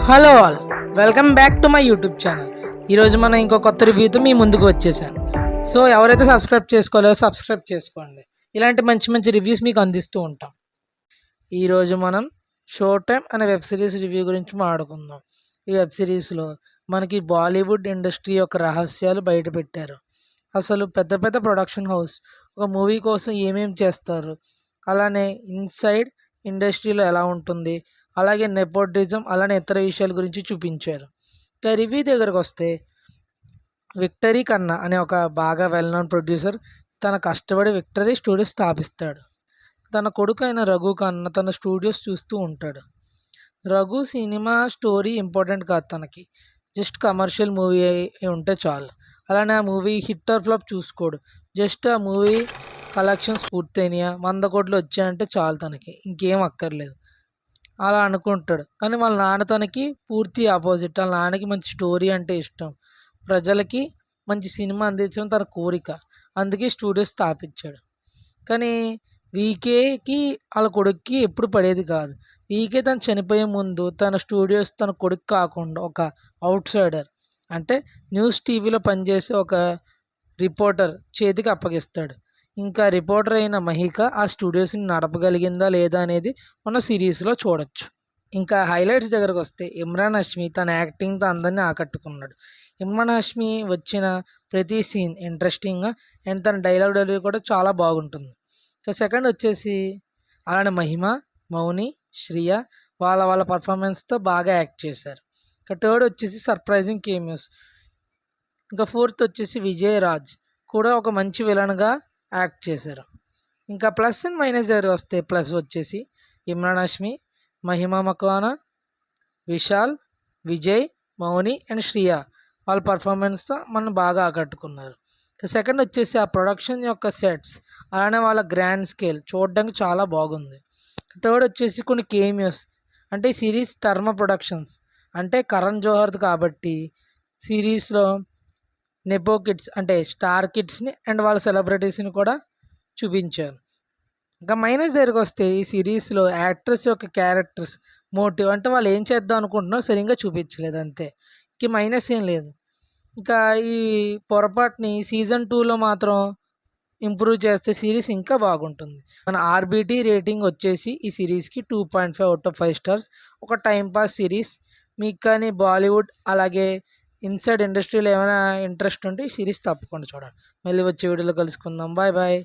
Hello all, welcome back to my YouTube channel. ఈరోజు మనం ఇంకో కొత్త రివ్యూతో మీ ముందుకు వచ్చేసాను. సో ఎవరైతే సబ్స్క్రైబ్ చేసుకోలేదో సబ్స్క్రైబ్ చేసుకోండి. ఇలాంటి మంచి మంచి రివ్యూస్ మీకు అందిస్తూ ఉంటాం. ఈరోజు మనం షో టైమ్ అనే వెబ్ సిరీస్ రివ్యూ గురించి మాట్లాడుకుందాం. ఈ వెబ్ సిరీస్లో మనకి బాలీవుడ్ ఇండస్ట్రీ యొక్క రహస్యాలు బయట పెట్టారు. అసలు పెద్ద పెద్ద ప్రొడక్షన్ హౌస్ ఒక మూవీ కోసం ఏమేమి చేస్తారు, అలానే ఇన్సైడ్ ఇండస్ట్రీలో ఎలా ఉంటుంది, అలాగే నెపోటిజం, అలానే ఇతర విషయాల గురించి చూపించారు. ఇక రివ్యూ దగ్గరకు వస్తే, విక్టరీ ఖన్నా అనే ఒక బాగా వెల్ నోన్ ప్రొడ్యూసర్ తన కష్టపడి విక్టరీ స్టూడియోస్ స్థాపిస్తాడు. తన కొడుకు అయిన రఘు ఖన్నా తన స్టూడియోస్ చూస్తూ ఉంటాడు. రఘు సినిమా స్టోరీ ఇంపార్టెంట్ కాదు తనకి, జస్ట్ కమర్షియల్ మూవీ ఉంటే చాలు. అలానే ఆ మూవీ హిట్ ఆర్ ఫ్లాప్ చూసుకోడు, జస్ట్ ఆ మూవీ కలెక్షన్స్ పూర్తయినాయా 100 కోట్లు వచ్చాయంటే చాలు, తనకి ఇంకేం అక్కర్లేదు అలా అనుకుంటాడు. కానీ వాళ్ళ నాన్న తనకి పూర్తి ఆపోజిట్. వాళ్ళ నాన్నకి మంచి స్టోరీ అంటే ఇష్టం, ప్రజలకి మంచి సినిమా అందించడం తన కోరిక. అందుకే స్టూడియో స్థాపించాడు. కానీ వీకేకి వాళ్ళ కొడుక్కి ఎప్పుడు పడేది కాదు. వీకే తను చనిపోయే ముందు తన స్టూడియోస్ తన కొడుకు కాకుండా ఒక అవుట్ సైడర్, అంటే న్యూస్ టీవీలో పనిచేసే ఒక రిపోర్టర్ చేతికి అప్పగిస్తాడు. ఇంకా రిపోర్టర్ అయిన మహిక ఆ స్టూడియోస్ని నడపగలిగిందా లేదా అనేది మన సిరీస్లో చూడొచ్చు. ఇంకా హైలైట్స్ దగ్గరకు వస్తే, ఇమ్రాన్ హష్మి తన యాక్టింగ్తో అందరినీ ఆకట్టుకున్నాడు. ఇమ్రాన్ హష్మి వచ్చిన ప్రతి సీన్ ఇంట్రెస్టింగ్గా అండ్ తన డైలాగ్ డెలివరీ కూడా చాలా బాగుంటుంది. సో సెకండ్ వచ్చేసి అలానే మహిమ, మౌని, శ్రియ వాళ్ళ వాళ్ళ పర్ఫార్మెన్స్తో బాగా యాక్ట్ చేశారు. ఇంకా థర్డ్ వచ్చేసి సర్ప్రైజింగ్ కేమియోస్. ఇంకా ఫోర్త్ వచ్చేసి విజయ్ రాజ్ కూడా ఒక మంచి విలన్గా యాక్ట్ చేశారు. ఇంకా ప్లస్ అండ్ మైనస్ దగ్గర వస్తే, ప్లస్ వచ్చేసి ఇమ్రాన్ హష్మి, మహిమా మక్వానా, విశాల్, విజయ్, మౌని అండ్ శ్రియ వాళ్ళ పర్ఫార్మెన్స్తో మనం బాగా ఆకట్టుకున్నారు. సెకండ్ వచ్చేసి ఆ ప్రొడక్షన్ యొక్క సెట్స్, అలానే వాళ్ళ గ్రాండ్ స్కేల్ చూడడానికి చాలా బాగుంది. థర్డ్ వచ్చేసి కొన్ని కేమియోస్, అంటే ఈ సిరీస్ టర్మ ప్రొడక్షన్స్, అంటే కరణ్ జోహర్ది కాబట్టి సిరీస్లో నెపో కిడ్స్ అంటే స్టార్ కిడ్స్ని అండ్ వాళ్ళ సెలబ్రిటీస్ని కూడా చూపించారు. ఇంకా మైనస్ దగ్గరికి వస్తే, ఈ సిరీస్లో యాక్టర్స్ యొక్క క్యారెక్టర్స్ మోటివ్, అంటే వాళ్ళు ఏం చేద్దాం అనుకుంటున్నారో సరిగ్గా చూపించలేదు, అంతే. ఇంక మైనస్ ఏం లేదు. ఇంకా ఈ పొరపాటుని సీజన్ 2లో మాత్రం ఇంప్రూవ్ చేస్తే సిరీస్ ఇంకా బాగుంటుంది. మన ఆర్బిటి రేటింగ్ వచ్చేసి ఈ సిరీస్కి 2.5 అవుట్ ఆఫ్ 5 స్టార్స్. ఒక టైంపాస్ సిరీస్. మీకు కానీ బాలీవుడ్ అలాగే ఇన్సైడ్ ఇండస్ట్రీలో ఏమైనా ఇంట్రెస్ట్ ఉంటే ఈ సిరీస్ తప్పకుండా చూడండి. మళ్ళీ వచ్చే వీడియోలో కలుసుకుందాం. Bye bye.